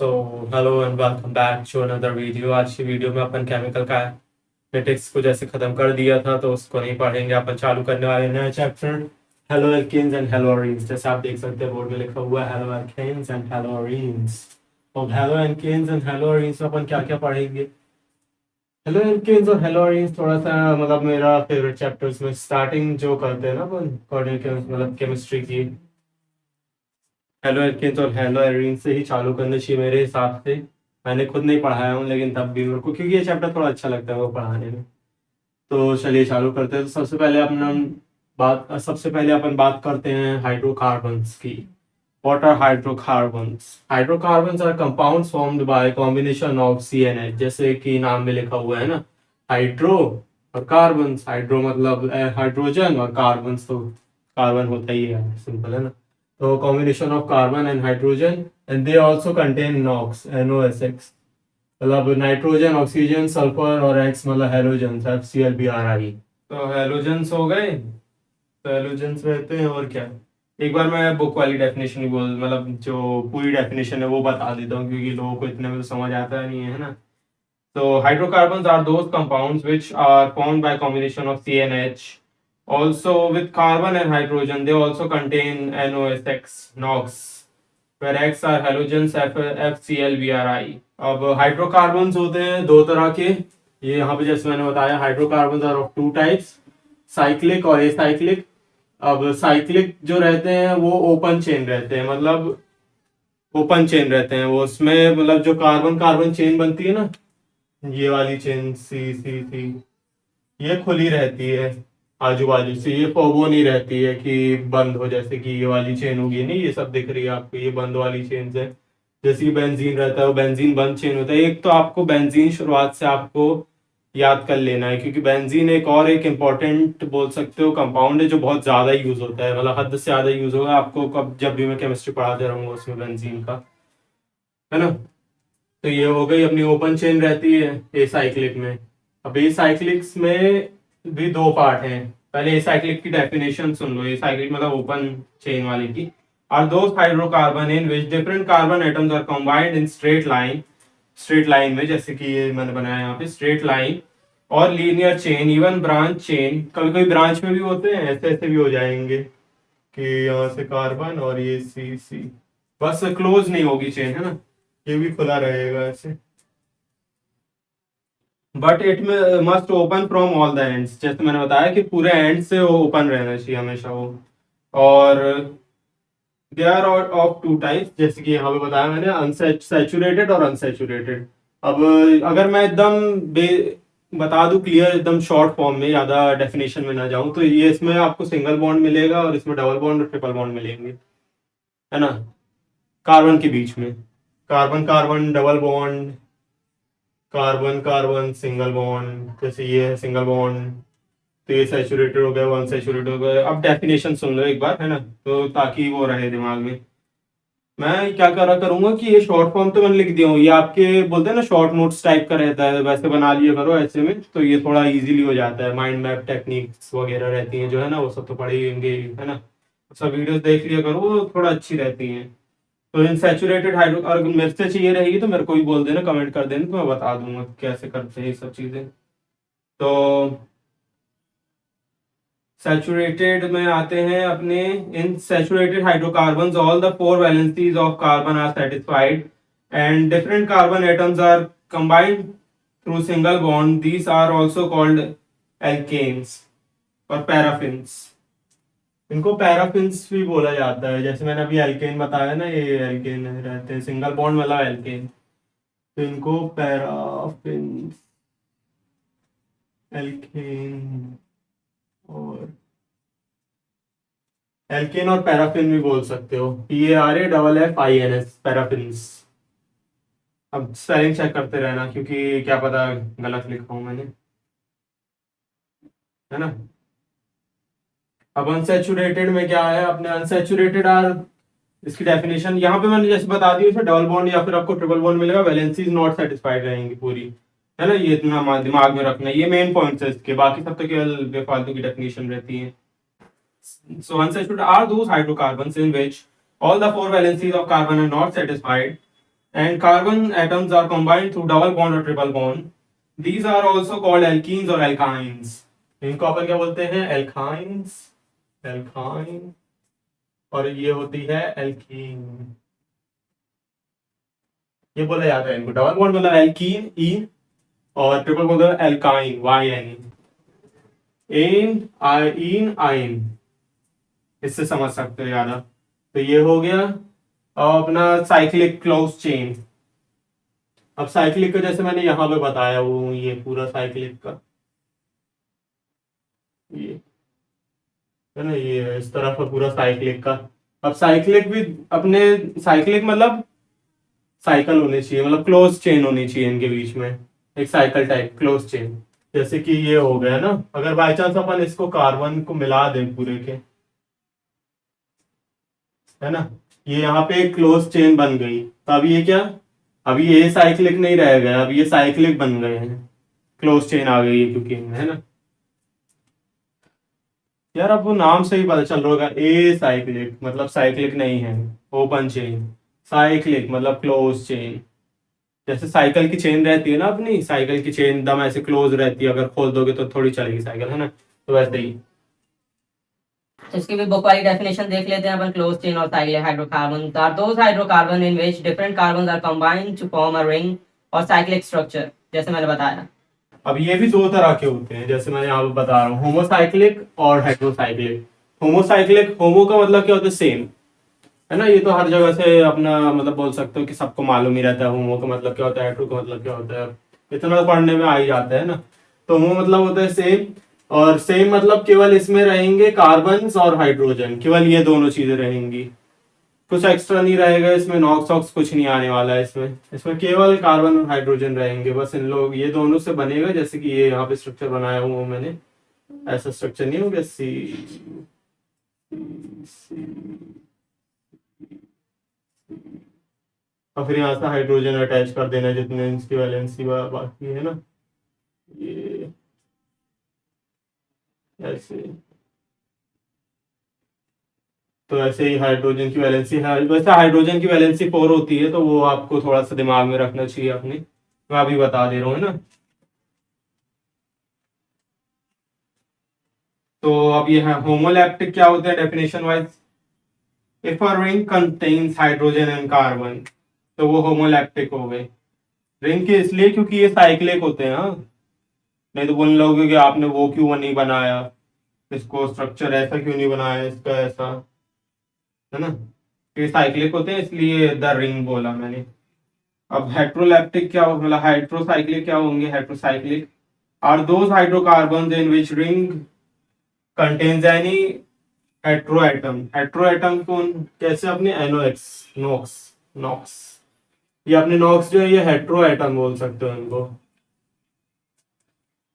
So hello and welcome back to another video. आज की video में अपन केमिकल काइनेटिक्स को जैसे खत्म कर दिया था तो उसको नहीं पढ़ेंगे। अपन चालू करने वाले नया चैप्टर हेलो एल्केन्स एंड हेलोरीन्स। जैसे आप देख सकते हैं बोर्ड में लिखा हुआ है हेलो एल्केन्स एंड हेलोरीन्स। और हेलो एल्केन्स एंड हेलोरीन्स में अपन क्या क्या पढ़ेंगे। हेलो एल्केन्स और हेलोरीन्स थोड़ा सा मतलब मेरा फेवरेट चैप्टर्स में स्टार्टिंग जो करते हैं ना अपन मतलब केमिस्ट्री की हेलो एल्केन्स और हेलो एरीन से ही चालू करनी चाहिए मेरे हिसाब से। मैंने खुद नहीं पढ़ाया हूँ लेकिन तब भी मेरे को क्योंकि ये चैप्टर थोड़ा अच्छा लगता है वो पढ़ाने में। तो चलिए चालू करते हैं। तो सबसे पहले अपन बात करते हैं हाइड्रोकार्बन्स की। What are hydrocarbons? Hydrocarbons are compounds formed by combination of CnH, जैसे कि नाम में लिखा हुआ है ना, हाइड्रो और कार्बन्स। हाइड्रो मतलब हाइड्रोजन और कार्बन्स तो कार्बन होता ही है, सिंपल है ना। तो combination of carbon and hydrogen and they also contain NOX NOSX, मतलब नाइट्रोजन ऑक्सीजन सल्फर और एक्स मतलब हेलोजन FCl Bri। तो हेलोजन्स हो गए। तो हेलोजन्स रहते हैं और क्या। एक बार मैं बुक वाली डेफिनेशन ही बोल मतलब जो पूरी डेफिनेशन है वो बता देता हूँ क्योंकि लोगों को इतने में तो समझ आता नहीं है ना। तो hydrocarbons are those compounds which are formed by combination of CnH. Also with carbon and hydrogen, they also contain NOSX, NOx, where X are halogens FCl Bri। अब हाइड्रोकार्बन्स होते हैं दो तरह के। ये यहाँ पे जैसे मैंने बताया hydrocarbons are of two types, cyclic और एसाइक्लिक। अब साइक्लिक जो रहते हैं वो ओपन चेन रहते हैं, मतलब ओपन चेन रहते हैं वो, उसमें मतलब जो कार्बन कार्बन चेन बनती है ना, ये वाली चेन सी सी सी ये खुली रहती है आजू बाजू से, ये फोबो नहीं रहती है कि बंद हो, जैसे कि ये वाली चेन होगी नहीं, ये सब दिख रही है आपको, ये बंद वाली चेन है। जैसे कि बेंजीन रहता है वो बेंजीन बंद चेन होता है। एक तो आपको बेंजीन शुरुआत से आपको याद कर लेना है क्योंकि बेंजीन एक इम्पॉर्टेंट बोल सकते हो कंपाउंड है जो बहुत ज्यादा यूज होता है, मतलब हद से ज्यादा यूज होगा आपको कब जब भी मैं केमिस्ट्री पढ़ाते रहूंगा उसमें बेंजीन का, है ना। तो ये हो गई अपनी ओपन चेन रहती है एसाइक्लिक में। अब एसाइक्लिक्स में भी दो पार्ट हैं। पहले एसाइक्लिक की डेफिनेशन सुन लो। एसाइक्लिक मतलब ओपन चेन वाली की are those hydrocarbon in which different carbon atoms are combined in straight line में, जैसे कि ये मैंने बनाया यहाँ पे स्ट्रेट लाइन और linear chain, even branch chain. कभी कभी ब्रांच में भी होते हैं, ऐसे ऐसे भी हो जाएंगे कि यहाँ से कार्बन और ये सी सी, बस क्लोज नहीं होगी चेन, है ना, ये भी खुला रहेगा ऐसे। बट इट में must open from all the ends, जैसे मैंने बताया कि पूरे एंड से वो ओपन रहना चाहिए हमेशा वो। और they are of two types, जैसे कि यहाँ पे बताया मैंने, अनसैचुरेटेड और अनसैचुरेटेड। अब अगर मैं एकदम बता दूं क्लियर एकदम शॉर्ट फॉर्म में, ज्यादा डेफिनेशन में ना जाऊं, तो ये इसमें आपको सिंगल बॉन्ड मिलेगा और इसमें डबल बॉन्ड और ट्रिपल बॉन्ड मिलेंगे, है ना, कार्बन के बीच में। Carbon carbon double bond, carbon carbon single bond, जैसे ये है सिंगल बॉन्ड। तो ये सैचुरेटेड हो गया, वन सैचुरेटेड हो गया। अब डेफिनेशन सुन लो एक बार, है ना, तो ताकि वो रहे दिमाग में। मैं क्या करा करूंगा कि ये शॉर्ट फॉर्म तो मैंने लिख दिया हूँ, ये आपके बोलते हैं ना शॉर्ट नोट्स टाइप का रहता है, वैसे बना लिया करो ऐसे में, तो ये थोड़ा इजीली हो जाता है। माइंड मैप टेक्निक्स वगैरह रहती हैं जो है ना, वो सब तो पढ़ेंगे, है ना, सब वीडियोस देख लिया करो, वो थोड़ा अच्छी रहती हैं। तो इन सैचुरेटेड हाइड्रो, अगर मेरे से चाहिए रहेगी तो मेरे को भी बोल देना, कमेंट कर देना, तो मैं बता दूंगा कैसे करते हैं ये सब चीजें। तो सैचुरेटेड में आते हैं अपने। In saturated hydrocarbons all the four valencies of carbon are satisfied and different carbon atoms are combined through single bond, these are also called alkanes और पैराफिन्स। इनको पैराफिन्स भी बोला जाता है, जैसे मैंने अभी एल्केन बताया ना, ये एल्केन रहते हैं सिंगल बॉन्ड मतलब एल्केन, तो इनको पैराफिन्स, एल्केन और एल्केन और पैराफिन भी बोल सकते हो, PARAFFINS पैराफिन्स। अब स्पेलिंग चेक करते रहना क्योंकि क्या पता गलत लिखा हूं मैंने, है ना। अब अनसैचुरेटेड में क्या है अपने, अनसैचुरेटेड आर, इसकी डेफिनेशन यहाँ पे मैंने जैसे बता दी, उसमें डबल बॉन्ड या फिर आपको ट्रिपल बॉन्ड मिलेगा, वैलेंसीज नॉट सेटिस्फाइड रहेंगी पूरी, है ना। ये इतना दिमाग में रखना, ये मेन पॉइंट्स है इसके, बाकी सब तो केवल बेफालतू की डेफिनेशन रहती है। So unsaturated are those hydrocarbons in which all the four valencies of carbon are not satisfied and carbon atoms are combined through double bond or triple bond. These are also called alkenes or alkynes. इनको अपन क्या बोलते हैं? Alkynes, alkyne, और ये होती है alkene. ये बोला जाता है इनको। डबल बॉन्ड मतलब एल्कीन ई, और ट्रिपल बॉन्ड मतलब एल्काइन वाई एन एन आई इन आइन। इससे समझ सकते हो ज्यादा। तो ये हो गया और अपना साइक्लिक क्लोज चेन। अब साइक्लिक का जैसे मैंने यहाँ पे बताया, वो ये पूरा साइक्लिक का ये है ना, ये इस तरफ है पूरा साइक्लिक का। अब साइक्लिक भी अपने, साइक्लिक मतलब साइकिल होनी चाहिए, मतलब क्लोज चेन होनी चाहिए इनके बीच में, एक साइकिल टाइप क्लोज चेन। जैसे कि ये हो गया ना, अगर बाई चांस अपन इसको कार्बन को मिला दें पूरे के, है ना, ये यहाँ पे एक क्लोज चेन बन गई, तो अब ये क्या, अभी ये साइक्लिक नहीं रह गया, अब ये साइक्लिक बन गए हैं, क्लोज चेन आ गई है क्योंकि इनमें, है ना। यार अब वो नाम से ही पता चल रहा होगा, ए साइक्लिक मतलब साइक्लिक नहीं है, ओपन चेन। साइक्लिक मतलब क्लोज चेन। जैसे साइकिल की चेन रहती है ना, अपनी साइकिल की चेन एकदम ऐसे क्लोज रहती है, अगर खोल दोगे तो थोड़ी चलेगी साइकिल, है ना, तो वैसे ही। तो इसकी भी बुक वाली डेफिनेशन देख लेते हैं अपन। क्लोज चेन और cyclic hydrocarbon are those hydrocarbon in which different carbon are combined to form a ring और साइक्लिक स्ट्रक्चर, जैसे मैंने बताया। अब ये भी दो तरह के होते हैं, जैसे मैं यहाँ पे बता रहा हूँ, होमोसाइक्लिक और हेट्रोसाइक्लिक। होमोसाइक्लिक, होमो का मतलब क्या होता है? सेम, है ना, ये तो हर जगह से अपना मतलब बोल सकते हो कि सबको मालूम ही रहता है होमो का मतलब क्या होता है, हेट्रो का मतलब क्या होता है, इतना तो पढ़ने में आ ही जाता है ना। तो होमो मतलब होता है सेम, और सेम मतलब केवल इसमें रहेंगे कार्बन और हाइड्रोजन, केवल ये दोनों चीजें रहेंगी, कुछ एक्स्ट्रा नहीं रहेगा इसमें, नॉक्स ऑक्स कुछ नहीं आने वाला है इसमें। इसमें केवल कार्बन और हाइड्रोजन रहेंगे बस, इन लोग ये दोनों से बनेगा। जैसे कि ये यहाँ पे स्ट्रक्चर बनाया हुआ मैंने, ऐसा स्ट्रक्चर नहीं हो गया, सी सी, और फिर यहाँ से हाइड्रोजन अटैच कर देना जितने इसकी वैलेंसी बाकी है ना, ये ऐसे। तो ऐसे ही हाइड्रोजन की वैलेंसी है, वैसे हाइड्रोजन की वैलेंसी 4 होती है, तो वो आपको थोड़ा सा दिमाग में रखना चाहिए अपने, मैं अभी बता दे रहा हूँ, है ना। तो अब ये है होमोलैप्टिक क्या होता है definition wise. If a ring contains hydrogen and carbon, तो वो होमोलैप्टिक हो गए। रिंग के इसलिए क्योंकि ये साइक्लिक होते हैं, हाँ, नहीं तो बोलने लोगे कि आपने वो क्यों नहीं बनाया, इसको स्ट्रक्चर ऐसा क्यों नहीं बनाया, इसका ऐसा, है ना। ये साइक्लिक होते हैं इसलिए द रिंग बोला मैंने। अब हेट्रोलैप्टिक क्या हो, मतलब हाइड्रोसाइक्लिक क्या होंगे? Heterocyclic are those hydrocarbon in which ring contains any hetero atom. Hetero atom कौन, कैसे? अपने एनोएक्स, नॉक्स, नॉक्स, ये अपने नॉक्स जो है ये हेट्रो एटम बोल सकते हो इनको,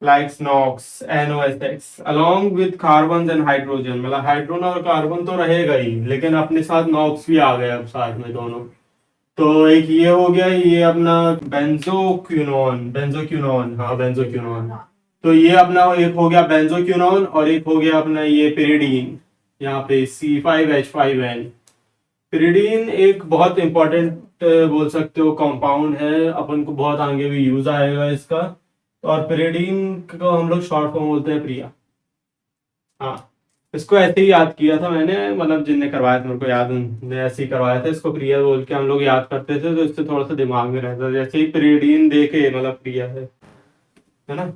likes NOX NOSX along with carbon and hydrogen, मतलब हाइड्रोजन और कार्बन तो रहेगा ही, लेकिन अपने साथ नॉक्स भी आ गए अब साथ में दोनों। तो एक ये हो गया, ये अपना बेंजोक्विनोन, बेंजोक्विनोन, हाँ बेंजोक्विनोन। तो ये अपना एक हो गया बेंजोक्विनोन, और एक हो गया अपना ये पिरिडीन, यहाँ पे C5H5N। पिरिडीन एक बहुत इंपॉर्टेंट बोल सकते हो कंपाउंड है, अपन को बहुत आगे भी यूज आएगा इसका। और पिरिडीन को हम लोग शॉर्ट फॉर्म बोलते हैं प्रिया। हाँ, इसको ऐसे ही याद किया था मैंने, मतलब जिनने करवाया था मेरे को याद, ने ऐसे ही करवाया था, इसको प्रिया बोल के हम लोग याद करते थे, तो इससे थोड़ा सा दिमाग में रहता था, जैसे ही पिरिडीन देखे मतलब प्रिया है ना,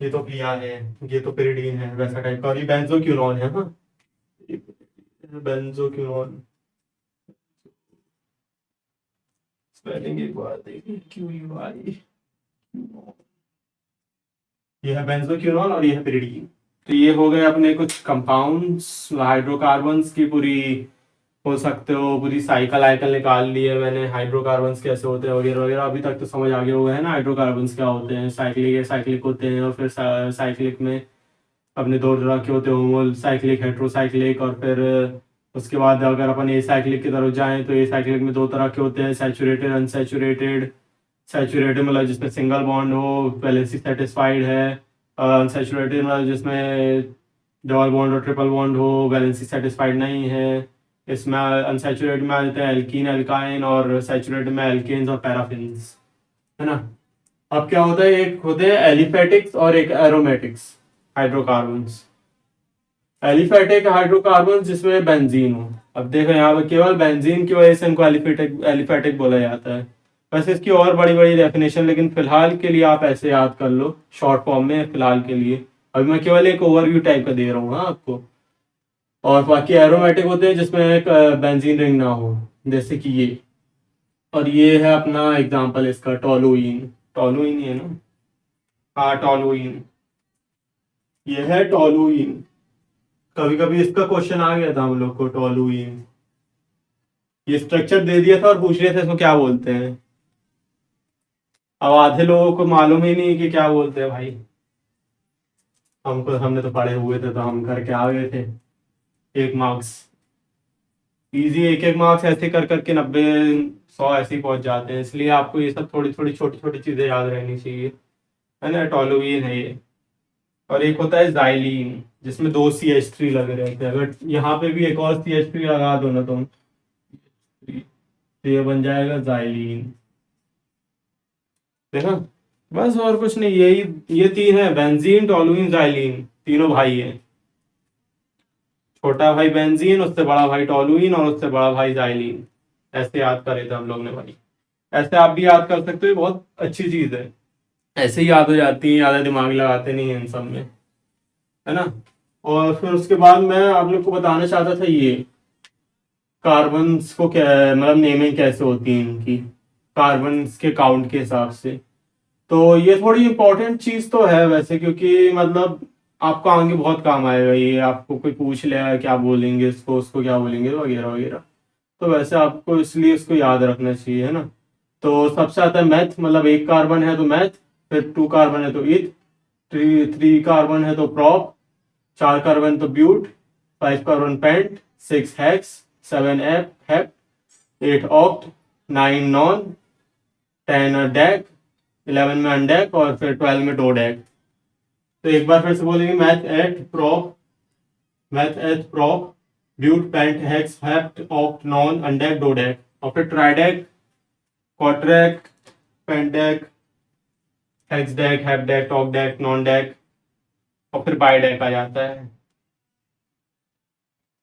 ये तो प्रिया है, ये तो पिरिडीन है, वैसा टाइप का। और ये बेंजोक्विनोन है, हाँ, बेंजोक्विनोन स्पेलिंग एक बार देखिए, QUI, ये है बेंजोक्विनोन और ये है पिरिडीन। तो ये हो गए अपने कुछ कंपाउंड्स हाइड्रोकार्बन्स की पूरी, हो सकते हो पूरी साइकिल आइकल निकाल ली है मैंने, हाइड्रोकार्बन्स कैसे होते हैं वगैरह वगैरह, अभी तक तो समझ आ गया हुआ है ना हाइड्रोकार्बन्स क्या होते हैं। साइक्लिक साइक्लिक होते हैं, और फिर साइक्लिक में अपने दो तरह के होते हैं, होमो साइक्लिक, हेट्रोसाइक्लिक, और फिर उसके बाद अगर अपन ए साइक्लिक की तरफ जाएं तो ए साइक्लिक में दो तरह के होते हैं, सैचुरेटेड अनसैचुरेटेड। सैचुरेटेड मतलब जिसमें सिंगल बॉन्ड हो, वैलेंसी सेटिस्फाइड है। अनसैचुरेटेड मतलब जिसमें डबल बॉन्ड और ट्रिपल बॉन्ड हो, वैलेंसी सेटिस्फाइड नहीं है। इसमें अनसैचुरेटेड में आ जाते हैं एल्कीन, एल्काइन, और सैचुरेटेड में एल्केन्स और पैराफिन्स, है ना। अब क्या होता है, एक होते हैं एलिफेटिक्स और एक एरोमेटिक्स हाइड्रोकार्बन्स। एलिफेटिक हाइड्रोकार्बन जिसमें बेंजीन हो। अब देखो यहाँ पे केवल बेंजीन की वजह से इनको एलिफेटिक एलिफेटिक बोला जाता है। वैसे इसकी और बड़ी बड़ी डेफिनेशन, लेकिन फिलहाल के लिए आप ऐसे याद कर लो शॉर्ट फॉर्म में फिलहाल के लिए। अभी मैं केवल एक ओवरव्यू टाइप का दे रहा हूँ हाँ आपको। और बाकी एरोमेटिक होते हैं जिसमें एक बेंजीन रिंग ना हो, जैसे कि ये। और ये है अपना एग्जांपल इसका टोलुइन। टोलुइन ही है ना, हाँ टोलुइन, ये है टोलुइन। कभी कभी इसका क्वेश्चन आ गया था हम लोग को, टोलुइन। ये स्ट्रक्चर दे दिया था और पूछ रहे थे इसको क्या बोलते हैं। अब आधे लोगों को मालूम ही नहीं कि क्या बोलते हैं भाई। हमने तो पढ़े हुए थे तो हम करके आ गए थे। 1 मार्क्स इजी, एक एक मार्क्स ऐसे कर करके 90 100 ऐसे ही पहुंच जाते हैं। इसलिए आपको ये सब थोड़ी थोड़ी छोटी छोटी चीजें याद रहनी चाहिए, है ना। टोलुइन है ये। और एक होता है जाइलीन, जिसमें 2 CH3 लगे रहते हैं। अगर यहाँ पे भी एक और CH3 लगा दो ना तुम, तो ये बन जाएगा जाइलीन। देखा, बस और कुछ नहीं, यही ये 3 है, बेंजीन, टोलुइन, जाइलीन। तीनों भाई हैं। छोटा भाई बेंजीन, उससे बड़ा भाई टोलुइन, और उससे बड़ा भाई जाइलीन। ऐसे याद करे थे हम लोग ने भाई। ऐसे आप भी याद कर सकते हो, ये बहुत अच्छी चीज है। ऐसे ही याद हो जाती है, ज्यादा दिमाग लगाते नहीं है इन सब में, है ना। और फिर उसके बाद मैं आप लोग को बताना चाहता था ये कार्बन्स को क्या, मतलब नेमिंग कैसे होती है इनकी, कार्बन्स के काउंट के हिसाब से। तो ये थोड़ी इंपॉर्टेंट चीज तो है वैसे, क्योंकि मतलब आपको आगे बहुत काम आएगा ये। आपको कोई पूछ ले क्या बोलेंगे इसको, उसको क्या बोलेंगे, वगैरह वगैरह। तो वैसे आपको इसलिए इसको याद रखना चाहिए, है ना। तो सबसे आता है मैथ, मतलब 1 कार्बन है तो मैथ, फिर 2 कार्बन है तो इथ, 3 कार्बन है तो प्रॉप, 4 कार्बन तो but, 5 carbon pent, 6 hex, 7 hep, 8 oct, 9 non, 10 dec, 11 में अनडेक, और फिर 12 में डोडेक। तो एक बार फिर से बोलेंगे, meth eth prop, but, pent, hex, hept, oct, non, undec, dodec. और फिर ट्राइडेक, क्वाड्रेक, पेंडेक, हेक्सडेक, हेप्डेक, टॉकडेक, नॉन डेक, और फिर बाइडेक आ जाता है,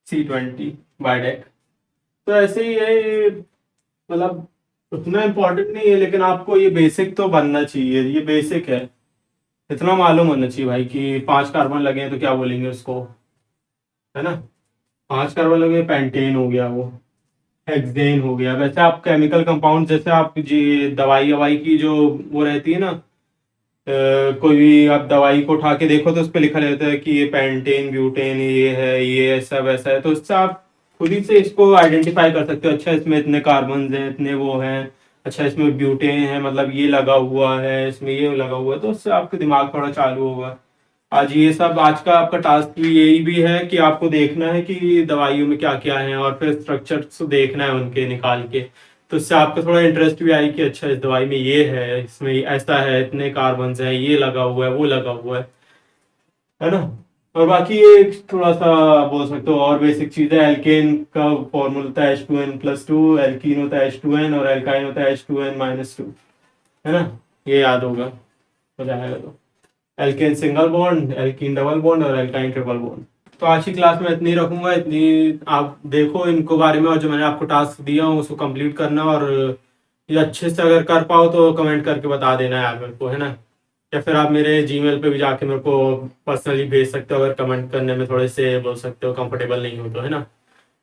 C20 बाइडेक। तो ऐसे ही है ये, मतलब उतना इम्पोर्टेंट नहीं है, लेकिन आपको ये बेसिक तो बनना चाहिए, ये बेसिक है। इतना मालूम होना चाहिए भाई कि 5 कार्बन लगे हैं तो क्या बोलेंगे उसको, है ना। 5 कार्बन लगे, पेंटेन हो गया वो, हेक्सेन हो गया। वैसे आप केमिकल कंपाउंड, जैसे आप जी दवाई ववाई की जो वो रहती है ना, कोई भी आप दवाई को उठा के देखो तो उस पर लिखा रहता है कि ये पेंटेन, ब्यूटेन, ये है, ये ऐसा वैसा है। तो उससे आप खुद ही से इसको आइडेंटिफाई कर सकते हो, अच्छा इसमें इतने कार्बन हैं, इतने वो हैं, अच्छा इसमें ब्यूटेन है, मतलब ये लगा हुआ है, इसमें ये लगा हुआ है। तो उससे आपका दिमाग थोड़ा चालू होगा। आज ये सब, आज का आपका टास्क भी यही भी है कि आपको देखना है कि दवाइयों में क्या क्या है, और फिर स्ट्रक्चर्स देखना है उनके निकाल के। तो इससे आपको थोड़ा इंटरेस्ट भी आई कि अच्छा इस दवाई में ये है, इसमें ऐसा है, इतने कार्बन है, ये लगा हुआ है, वो लगा हुआ है ना। और बाकी ये थोड़ा सा बोल सकते हो और बेसिक चीज है, एल्केन का फॉर्मूला होता है H2n+2, एल्कीन होता है H2n, और एल्काइन होता है H2n-2, है ना। ये याद होगा, हो जाएगा। तो alkane single bond, alkene double bond, और एल्काइन ट्रिपल बॉन्ड। तो आज की क्लास में इतनी रखूंगा, इतनी आप देखो इनको बारे में, और जो मैंने आपको टास्क दिया हूँ उसको कंप्लीट करना। और ये अच्छे से अगर कर पाओ तो कमेंट करके बता देना यार मेरे को, है ना। या फिर आप मेरे जीमेल पे भी जाके मेरे को पर्सनली भेज सकते हो, अगर कमेंट करने में थोड़े से बोल सकते हो कंफर्टेबल नहीं हो तो, है ना।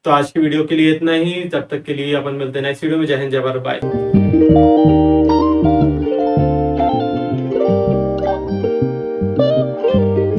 तो आज की वीडियो के लिए इतना ही, तब तक के लिए अपन मिलते हैं नेक्स्ट वीडियो में। जय हिंद, जय भारत, बाय।